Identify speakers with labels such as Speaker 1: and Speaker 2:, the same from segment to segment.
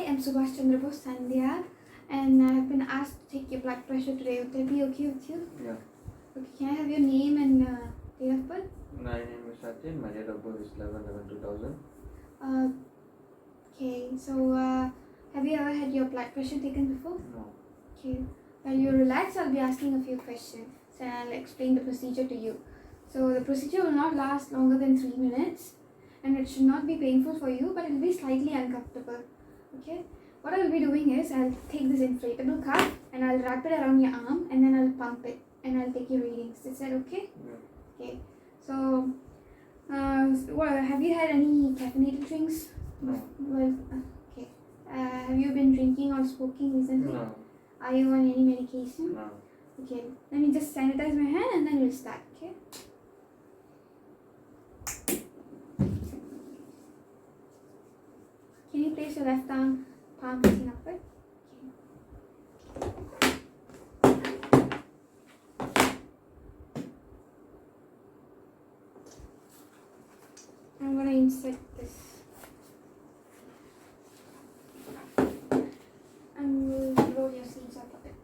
Speaker 1: I'm SUBASH SANDHIYA, and I have been asked to take your blood pressure today. Would that be okay with you?
Speaker 2: Yeah.
Speaker 1: Okay, can I have your name and date of birth?
Speaker 2: My name is Sachin. My date of birth is 11/11/2000.
Speaker 1: Okay, so have you ever had your blood pressure taken before?
Speaker 2: No.
Speaker 1: Okay, while you relax, I'll be asking a few questions and I'll explain the procedure to you. So the procedure will not last longer than 3 minutes and it should not be painful for you, but it will be slightly uncomfortable. Okay, what I'll be doing is I'll take this inflatable cuff and I'll wrap it around your arm and then I'll pump it and I'll take your readings. Is that okay?
Speaker 2: Yeah.
Speaker 1: Okay, so have you had any caffeinated drinks?
Speaker 2: No.
Speaker 1: Well, okay. Have you been drinking or smoking recently?
Speaker 2: No.
Speaker 1: Are you on any medication?
Speaker 2: No.
Speaker 1: Okay, let me just sanitize my hand and then we'll start, okay? Can you place your left arm palm facing upward? I'm going to insert this. And we'll roll your sleeves up a bit.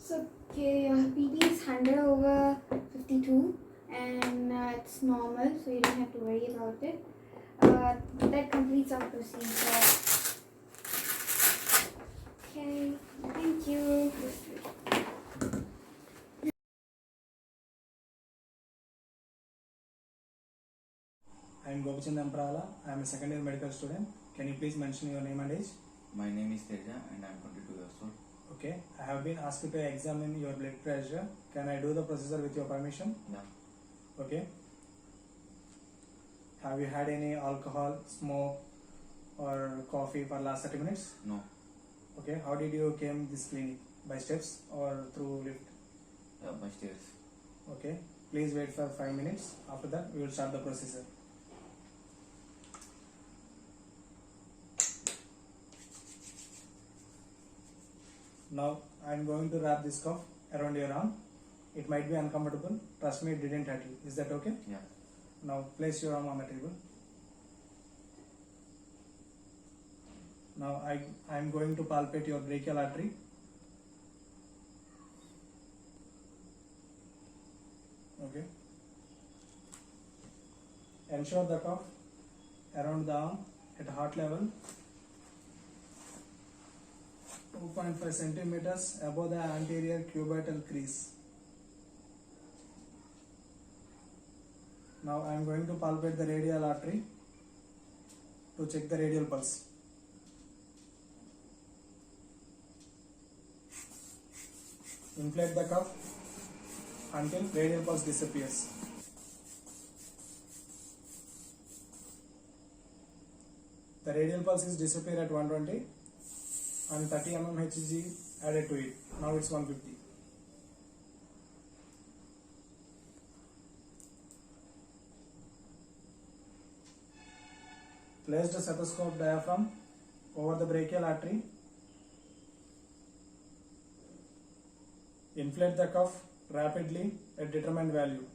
Speaker 1: So, okay, your BP is 100/52 and it's normal, so you don't have to worry about it. That completes our procedure. Okay, thank you.
Speaker 3: I am Gopi Chand YEMPARALA. I am a second year medical student. Can you please mention your name and age?
Speaker 4: My name is Teja and I am 22 years old.
Speaker 3: Okay. I have been asked to examine your blood pressure. Can I do the procedure with your permission?
Speaker 4: Yeah.
Speaker 3: Okay. Have you had any alcohol, smoke or coffee for last 30 minutes?
Speaker 4: No.
Speaker 3: Okay. How did you came this clinic? By steps or through lift?
Speaker 4: Yeah, by stairs.
Speaker 3: Okay. Please wait for 5 minutes. After that, we will start the procedure. Now I am going to wrap this cuff around your arm. It might be uncomfortable. Trust me, it didn't hurt you. Is that okay?
Speaker 4: Yeah.
Speaker 3: Now place your arm on the table. Now I am going to palpate your brachial artery. Okay. Ensure the cuff around the arm at heart level 2.5 centimeters above the anterior cubital crease. Now I am going to palpate the radial artery to check the radial pulse. Inflate the cuff until radial pulse disappears. The radial pulse is disappear at 120 and 30 mm Hg added to it. Now it's 150. Place the stethoscope diaphragm over the brachial artery. Inflate the cuff rapidly at determined value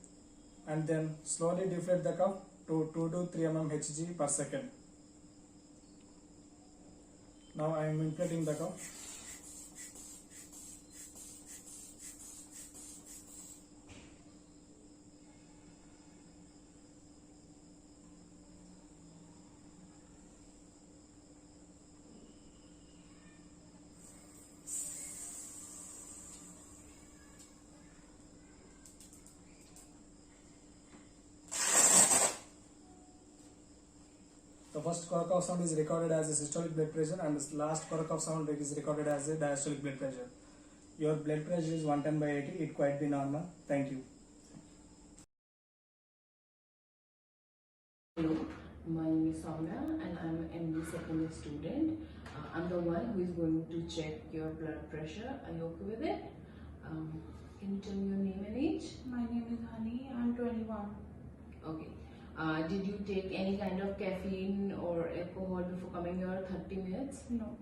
Speaker 3: and then slowly deflate the cuff to 2 to 3 mm Hg per second. Now I am inflating the cuff. The first Korokov sound is recorded as a systolic blood pressure and the last Korokov sound is recorded as a diastolic blood pressure. Your blood pressure is 110/80. It quite be normal. Thank you.
Speaker 5: Hello, my name is Soumya and I'm an MD second year student. I'm the one who is going to check your blood pressure. Are you okay with it? Can you tell me your name and age?
Speaker 6: My name is Honey. I'm 21.
Speaker 5: Okay. Did you take any kind of caffeine or alcohol before coming here 30 minutes?
Speaker 6: No.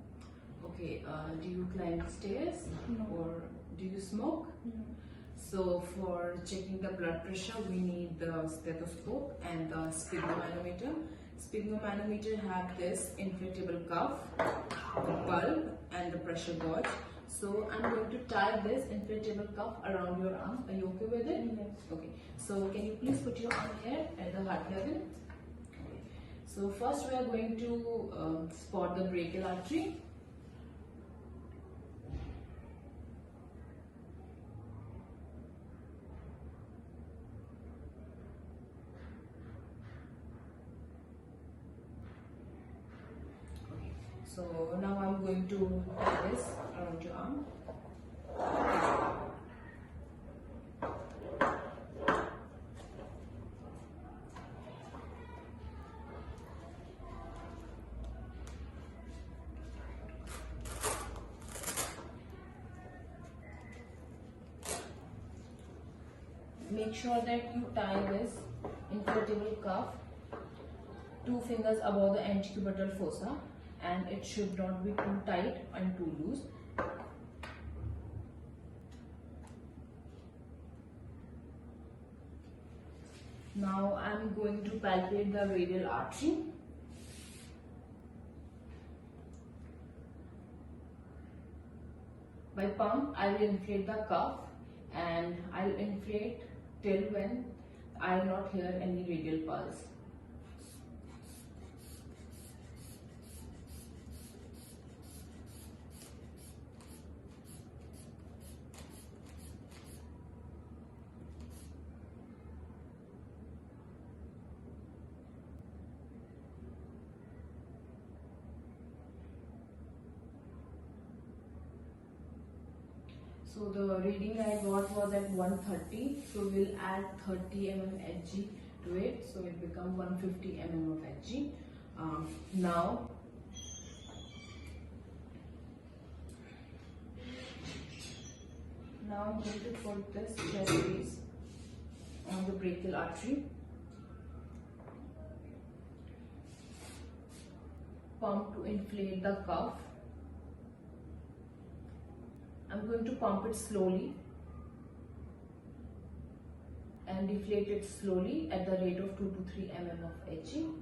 Speaker 5: Okay. Do you climb the stairs?
Speaker 6: No.
Speaker 5: Or do you smoke?
Speaker 6: No.
Speaker 5: So for checking the blood pressure, we need the stethoscope and the sphygmomanometer. Sphygmomanometer have this inflatable cuff, the bulb and the pressure gauge. So I'm going to tie this inflatable cuff around your arm. Are you okay with it?
Speaker 6: Yes.
Speaker 5: Okay. So can you please put your arm here at the heart level? Okay. So first we are going to spot the brachial artery. So now I'm going to tie this around your arm. Make sure that you tie this inflatable cuff 2 fingers above the antecubital fossa, and it should not be too tight and too loose. Now I am going to palpate the radial artery. By pump, I will inflate the cuff and I will inflate till when I will not hear any radial pulse. So the reading I got was at 130. So we'll add 30 mm Hg to it. So it becomes 150 mm of Hg. Now I'm going to put this chest piece on the brachial artery. Pump to inflate the cuff. I'm going to pump it slowly and deflate it slowly at the rate of 2 to 3 mm of Hg.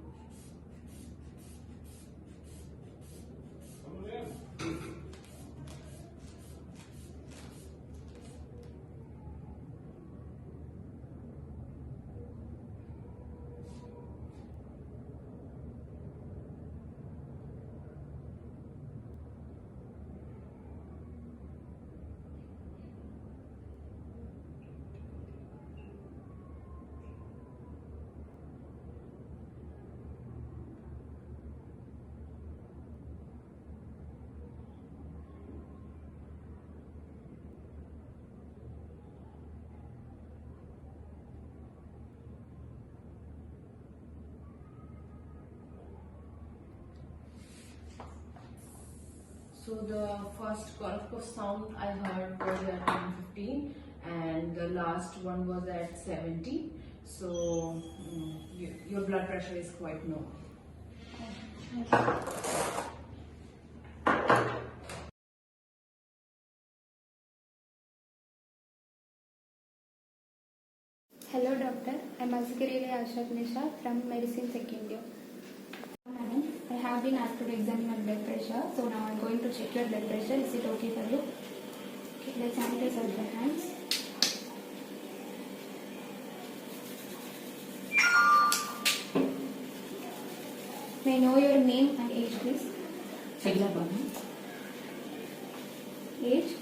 Speaker 5: So the first Korokov sound I heard was at 115 and the last one was at 70. So your blood pressure is quite normal.
Speaker 7: Hello doctor, I am Aziharali Aahatha Nisha from medicine second year. Madam, I have been asked to examine your blood pressure, so now I am going to check your blood pressure. Is it okay for you? Okay, let's sanitize our hands. May I know your name and age please?
Speaker 8: Chagapuram
Speaker 7: Age?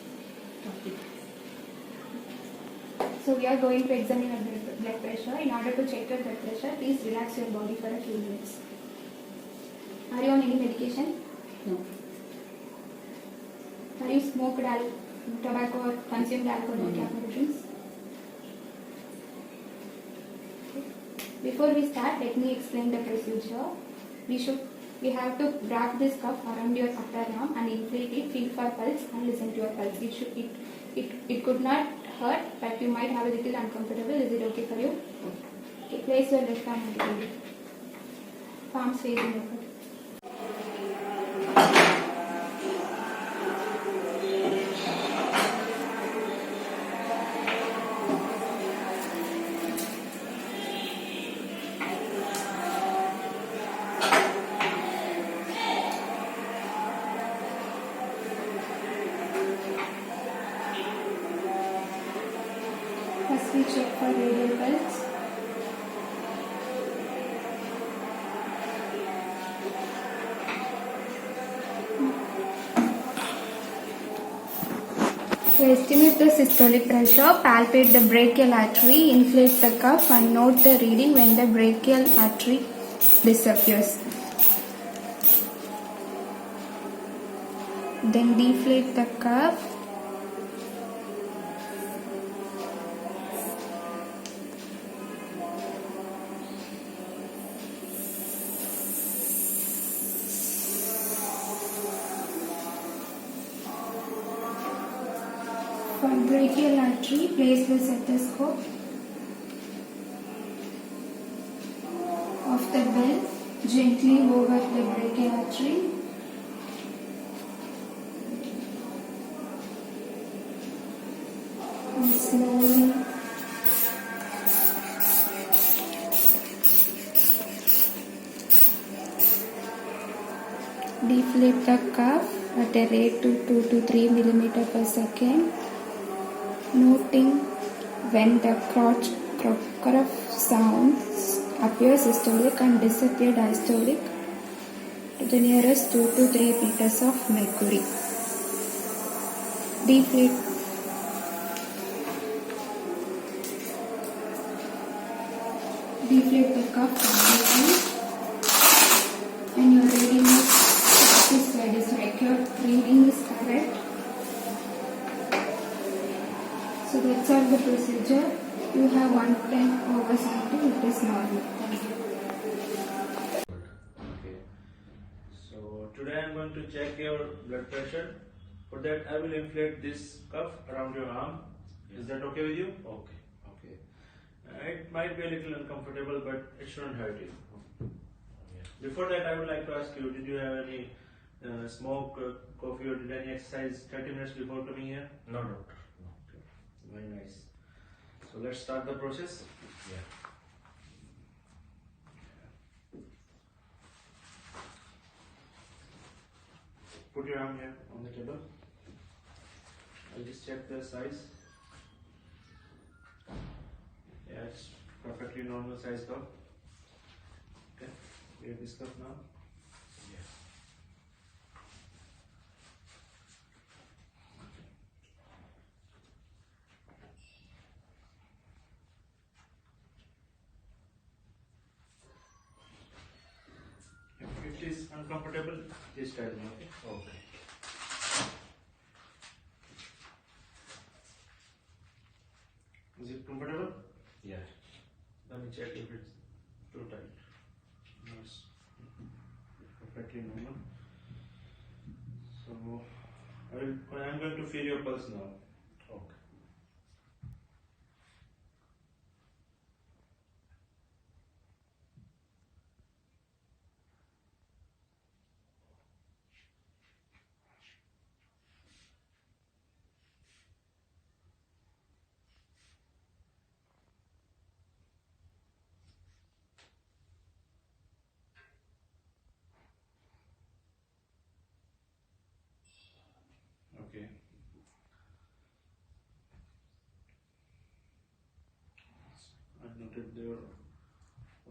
Speaker 7: So we are going to examine your blood pressure. In order to check your blood pressure, please relax your body for a few minutes. Are you on any medication?
Speaker 8: No.
Speaker 7: Have you smoked tobacco or consumed alcoholic drinks? Before we start, let me explain the procedure. We have to wrap this cuff around your upper arm and inflate it, feel for pulse and listen to your pulse. It could not hurt, but you might have a little uncomfortable. Is it okay for you? Okay, place your left arm on the table. Palms facing upward. First we check for radial pulse. To estimate the systolic pressure, palpate the brachial artery, inflate the cuff and note the reading when the brachial artery disappears. Then deflate the cuff. For brachial artery, place the stethoscope of the bell gently over the brachial artery. And slowly deflate the cuff at a rate to 2 to 3 millimeter per second. Noting when the crotch sounds appear systolic and disappear diastolic to the nearest 2 to 3 meters of mercury. Deflate the cuff completely and your reading is satisfied. Your reading is correct. So that's all the procedure. You have 110/70. It is normal. Thank you.
Speaker 2: Okay. So today I am going to check your blood pressure. For that I will inflate this cuff around your arm. Is that okay with you? Okay. Okay. It might be a little uncomfortable, but it shouldn't hurt you. Before that, I would like to ask you: did you have any smoke, coffee, or did any exercise 30 minutes before coming here?
Speaker 9: No, doctor. No.
Speaker 2: Okay. Very nice. So let's start the process.
Speaker 9: Yeah.
Speaker 2: Put your arm here on the table. I'll just check the size. Yeah, it's perfectly normal size cup. Okay, we have this cup now.
Speaker 9: Yeah.
Speaker 2: If it is uncomfortable, just tell me, okay?
Speaker 9: Okay.
Speaker 2: Is it comfortable?
Speaker 9: Yeah.
Speaker 2: Let me check if it's too tight. No, it's perfectly normal. So I'm going to feel your pulse now.
Speaker 9: Okay.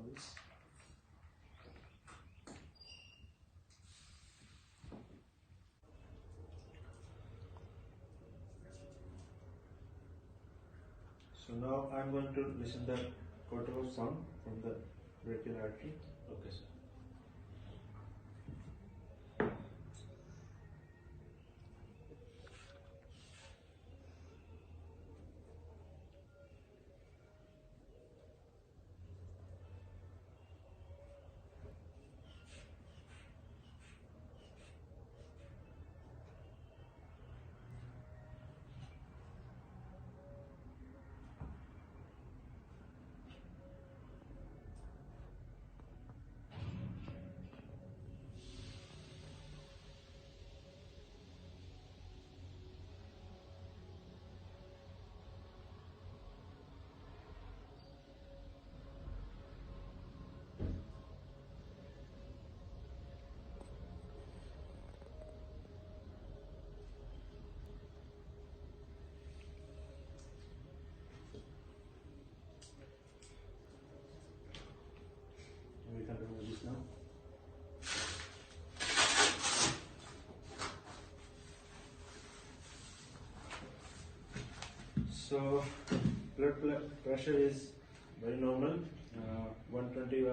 Speaker 2: pulse. So now I'm going to listen the quarter of sound from the brachial artery.
Speaker 9: Okay, sir.
Speaker 2: We can remove this now. So pressure is very normal, 120 by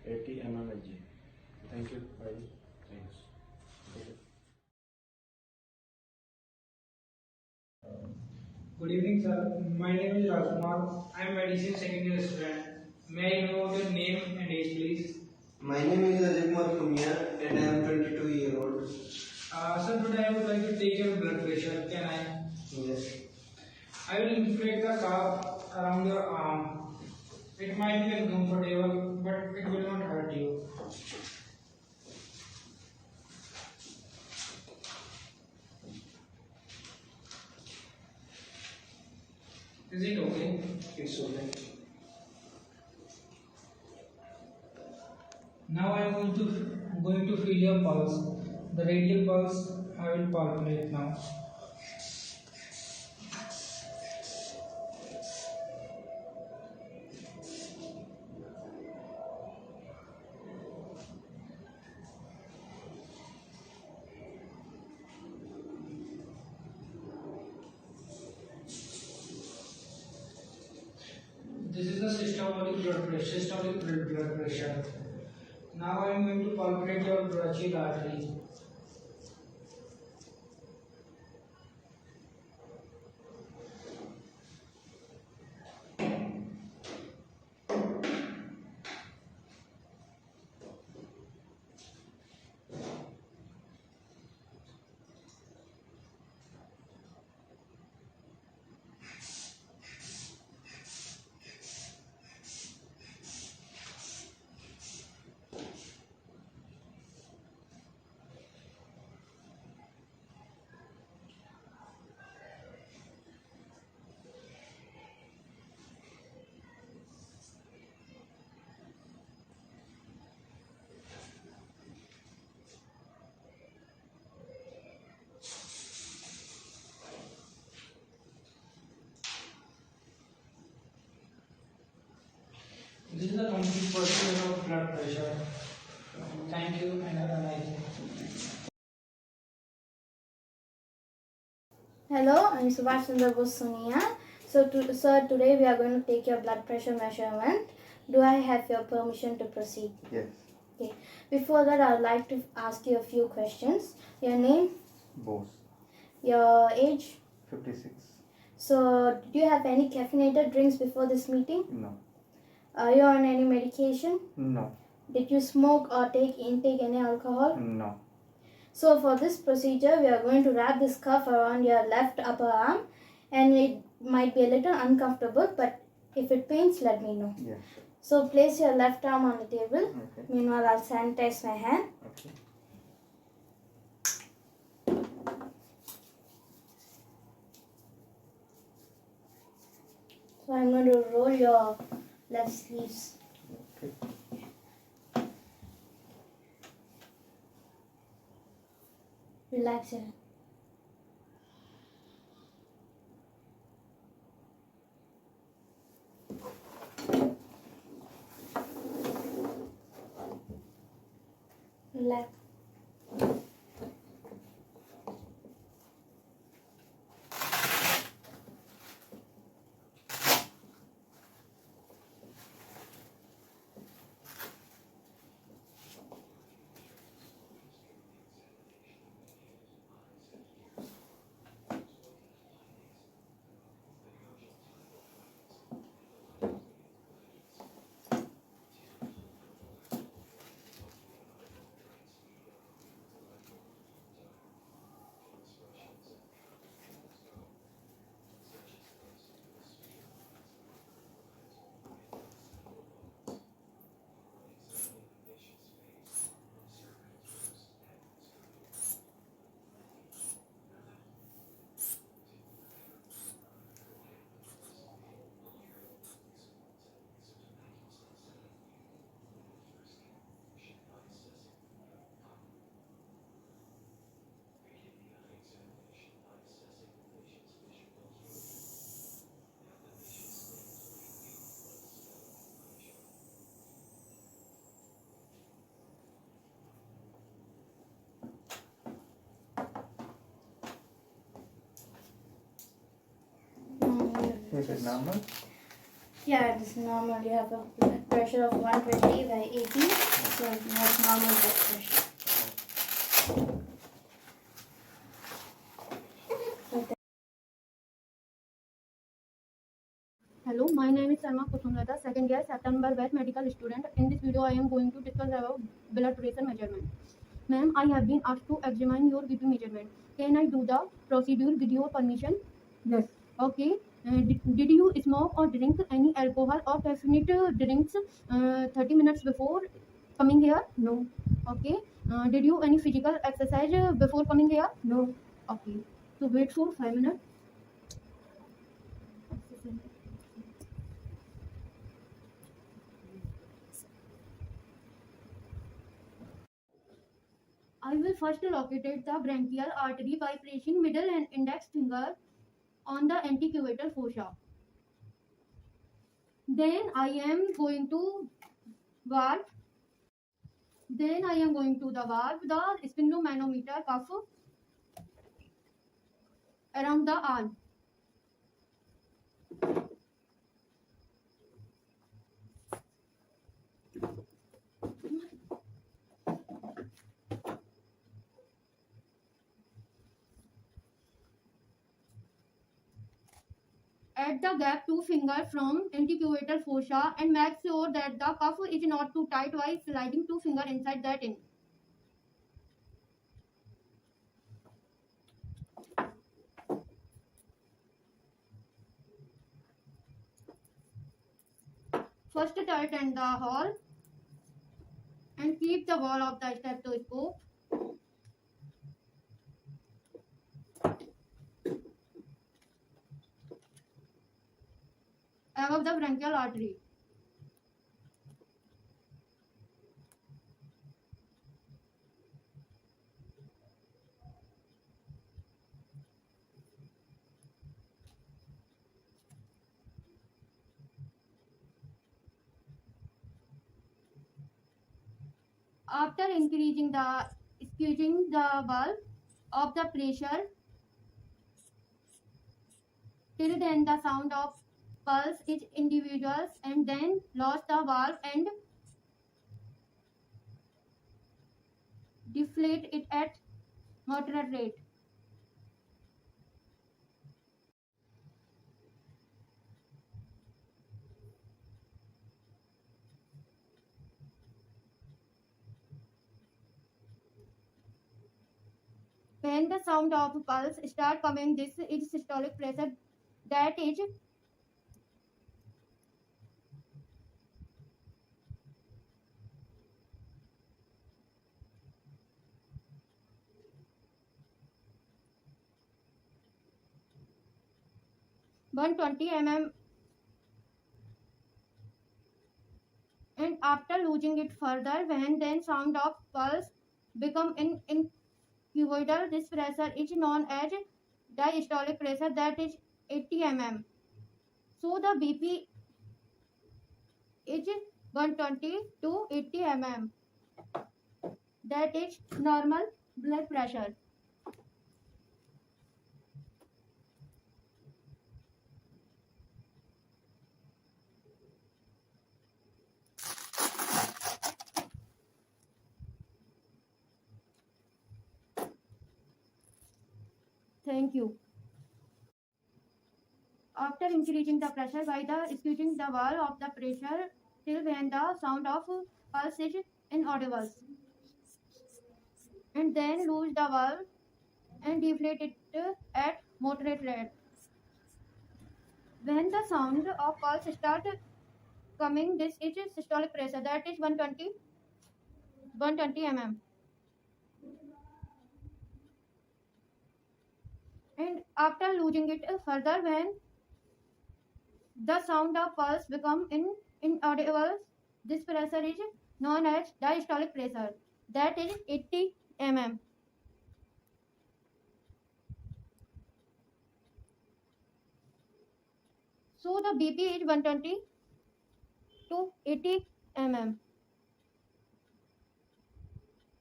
Speaker 2: 80 mmHg. Thank you. Bye.
Speaker 9: Thanks.
Speaker 2: Okay.
Speaker 8: Good evening, sir. My name is Rajkumar. I am medicine second year student. May I know your name and age, please?
Speaker 10: My name is Chagapuram Manideep and I am 22-year-old.
Speaker 8: Sir, today I would like to take your blood pressure. Can I?
Speaker 10: Yes.
Speaker 8: I will inflate the cuff around your arm. It might be uncomfortable, but it will not hurt you. Is it okay?
Speaker 10: It's okay.
Speaker 8: Now I am going to feel your pulse. The radial pulse I will palpate now. This is the systolic blood pressure. Now I am going to palpate your brachial artery. This is the complete procedure of blood pressure. Thank you and have a nice day.
Speaker 11: Hello, I'm SUBASH SONIYA. Sir, today we are going to take your blood pressure measurement. Do I have your permission to proceed?
Speaker 4: Yes.
Speaker 11: Okay. Before that, I would like to ask you a few questions. Your name?
Speaker 4: BOSE.
Speaker 11: Your age?
Speaker 4: 56.
Speaker 11: So, did you have any caffeinated drinks before this meeting?
Speaker 4: No.
Speaker 11: Are you on any medication?
Speaker 4: No.
Speaker 11: Did you smoke or intake any alcohol?
Speaker 4: No.
Speaker 11: So for this procedure, we are going to wrap this cuff around your left upper arm, and it might be a little uncomfortable, but if it pains, let me know.
Speaker 4: Yeah.
Speaker 11: So place your left arm on the table.
Speaker 4: Okay.
Speaker 11: Meanwhile, I'll sanitize my hand.
Speaker 4: Okay.
Speaker 11: So I'm going to roll your left sleeves.
Speaker 4: Okay.
Speaker 11: Relax your hand. relax.
Speaker 3: Is it normal?
Speaker 11: Yeah, it is normal. You have a blood pressure of 120 by 80, so that's normal blood pressure.
Speaker 12: Hello, my name is SHARMA KUSUMLATA, second year September batch medical student. In this video, I am going to discuss about blood pressure measurement. Ma'am, I have been asked to examine your BP measurement. Can I do the procedure with your permission? Yes. Okay. Did you smoke or drink any alcohol or caffeinated drinks 30 minutes before coming here? No. Okay. Did you any physical exercise before coming here? No. Okay. So wait for 5 minutes. I will first locate the branchial artery by pressing middle and index finger on the antecubital fossa. Then I am going to valve. Then I am going to the valve, the sphygmomanometer cuff around the arm. At the gap 2 finger from antecubital fossa and make sure that the cuff is not too tight while sliding 2 finger inside that in. First tighten the hole and keep the wall of the stethoscope above the branchial artery. After increasing the squeezing the valve of the pressure till then the sound of pulse is individuals and then lost the valve and deflate it at moderate rate. When the sound of pulse start coming, this is systolic pressure, that is 120 mm, and after losing it further, when then sound of pulse become in cuboidal, this pressure is known as diastolic pressure, that is 80 mm. So the BP is 120 to 80 mm. That is normal blood pressure. Thank you. After increasing the pressure by the squeezing the valve of the pressure till when the sound of pulse is inaudible, and then loose the valve and deflate it at moderate rate. When the sound of pulse start coming, this is systolic pressure, that is 120 mm. And after losing it further, when the sound of pulse become inaudible, this pressure is known as diastolic pressure, that is 80 mm. So the BP is 120 to 80 mm.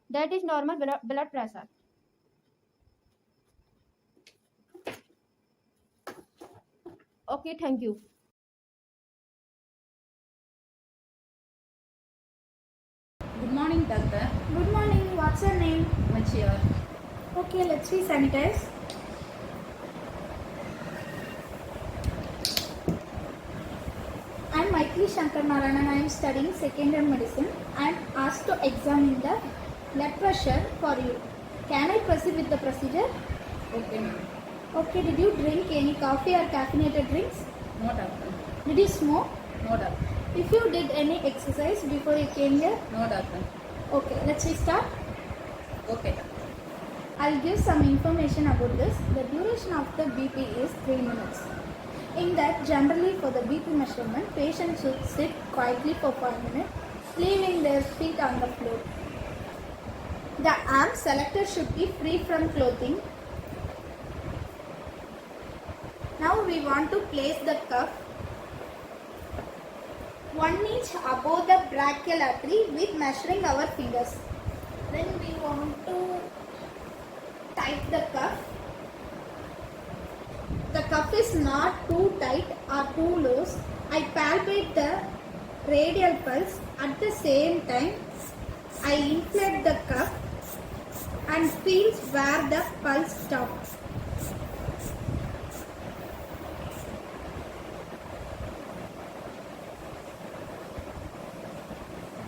Speaker 12: That is normal blood pressure. Okay, thank you.
Speaker 13: Good morning, doctor.
Speaker 11: Good morning. What's your name?
Speaker 13: Mature.
Speaker 11: Okay, let's re-sanitize. I'm Mythili Shankaranarayanan. I am studying second year medicine. I am asked to examine the blood pressure for you. Can I proceed with the procedure?
Speaker 13: Okay, ma'am.
Speaker 11: Okay, did you drink any coffee or caffeinated drinks?
Speaker 13: No, doctor.
Speaker 11: Did you smoke?
Speaker 13: No, doctor.
Speaker 11: If you did any exercise before you came here?
Speaker 13: No, doctor.
Speaker 11: Okay, let's restart.
Speaker 13: Okay, doctor.
Speaker 11: I'll give some information about this. The duration of the BP is 3 minutes. In that, generally for the BP measurement, patients should sit quietly for 5 minutes, leaving their feet on the floor. The arm selected should be free from clothing. Now we want to place the cuff 1 inch above the brachial artery with measuring our fingers. Then we want to tight the cuff. The cuff is not too tight or too loose. I palpate the radial pulse. At the same time, I inflate the cuff and feel where the pulse stops.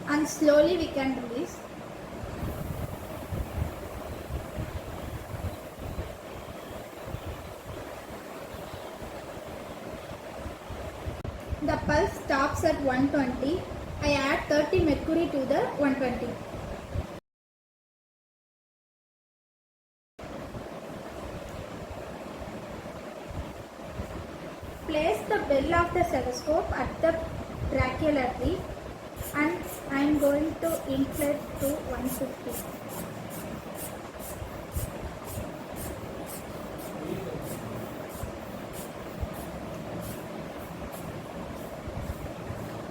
Speaker 11: And slowly we can release. The pulse stops at 120. I add 30 mercury to the 120. Place the bell of the stethoscope at the brachial artery and I am going to inflate to 150.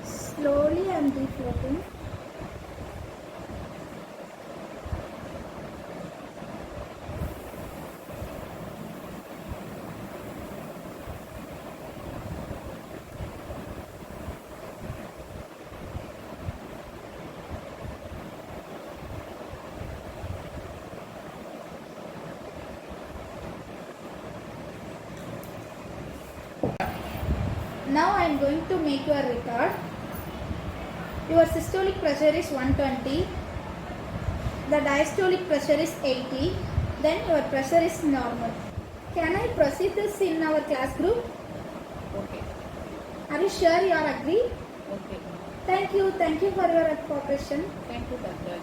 Speaker 11: Slowly I am deflating. Now I am going to make your record. Your systolic pressure is 120. The diastolic pressure is 80. Then your pressure is normal. Can I proceed this in our class group?
Speaker 13: Okay.
Speaker 11: Are you sure you are agree?
Speaker 13: Okay.
Speaker 11: Thank you. Thank you for your cooperation.
Speaker 13: Thank you, doctor.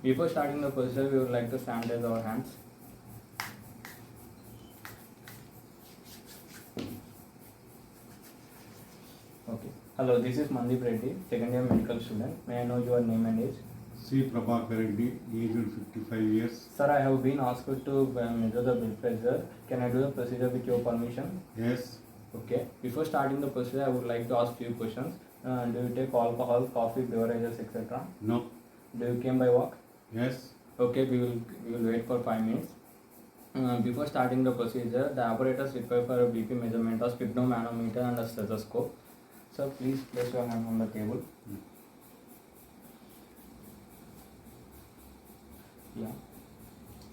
Speaker 14: Before starting the procedure, we would like to sanitize our hands. Okay. Hello, this is Manideep Reddy, second year medical student. May I know your name and age?
Speaker 15: C. Prabhakar Reddy, aged 55 years.
Speaker 14: Sir, I have been asked to measure the blood pressure. Can I do the procedure with your permission?
Speaker 15: Yes.
Speaker 14: Okay. Before starting the procedure, I would like to ask few questions. Do you take alcohol, coffee, beverages, etc.?
Speaker 15: No.
Speaker 14: Do you came by walk?
Speaker 15: Yes.
Speaker 14: Okay, we will wait for 5 minutes. Before starting the procedure, the apparatus required for a BP measurement are sphygmomanometer and a stethoscope. Sir, please place your hand on the table. Yeah.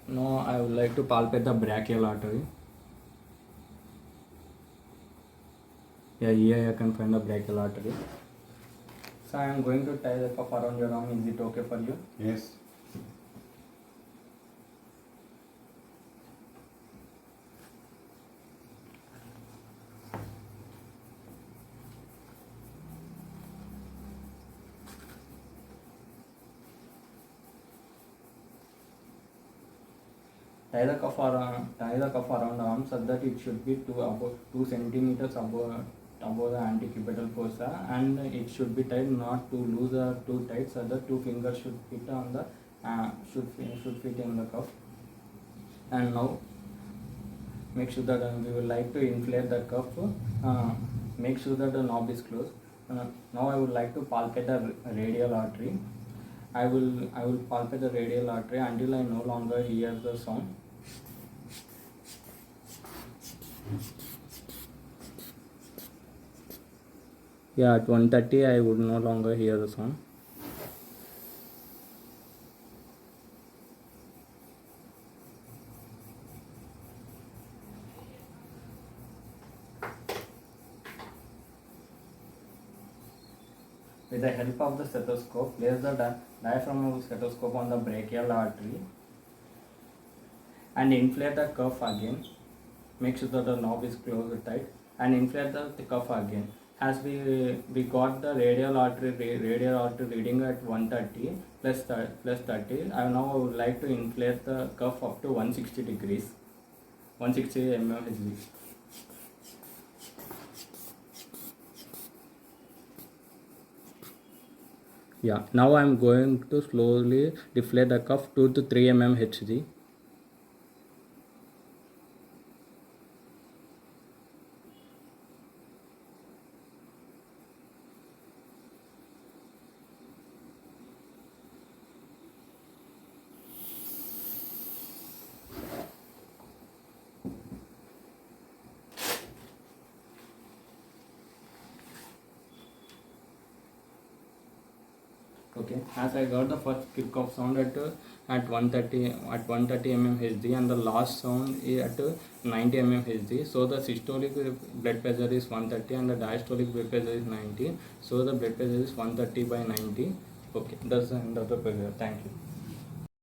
Speaker 14: Now I would like to palpate the brachial artery. Yeah, here I can find the brachial artery. So I am going to tie the cuff around your arm. Is it okay for you?
Speaker 15: Yes.
Speaker 14: Tie the cuff around the arm so that it should be about 2 centimeters above the antecubital fossa, and it should be tied not too loose or too tight, so that 2 fingers should fit on the should fit in the cuff. And now make sure that we would like to inflate the cuff. Make sure that the knob is closed. Now I would like to palpate the radial artery. I will palpate the radial artery until I no longer hear the sound. Yeah, at 130 I would no longer hear the sound. With the help of the stethoscope, place the diaphragm of the stethoscope on the brachial artery and inflate the cuff again. Make sure that the knob is closed tight and inflate the cuff again. As we got the radial artery reading at 130 plus 30. Now I would like to inflate the cuff up to 160 degrees, 160 mmHg. Yeah, now I am going to slowly deflate the cuff 2 to 3 mmHg. Okay, as I got the first kick off sound at 130 mmHg and the last sound is at 90 mmHg. So the systolic blood pressure is 130 and the diastolic blood pressure is 90. So the blood pressure is 130 by 90. Okay, that's the end of the pressure. Thank you.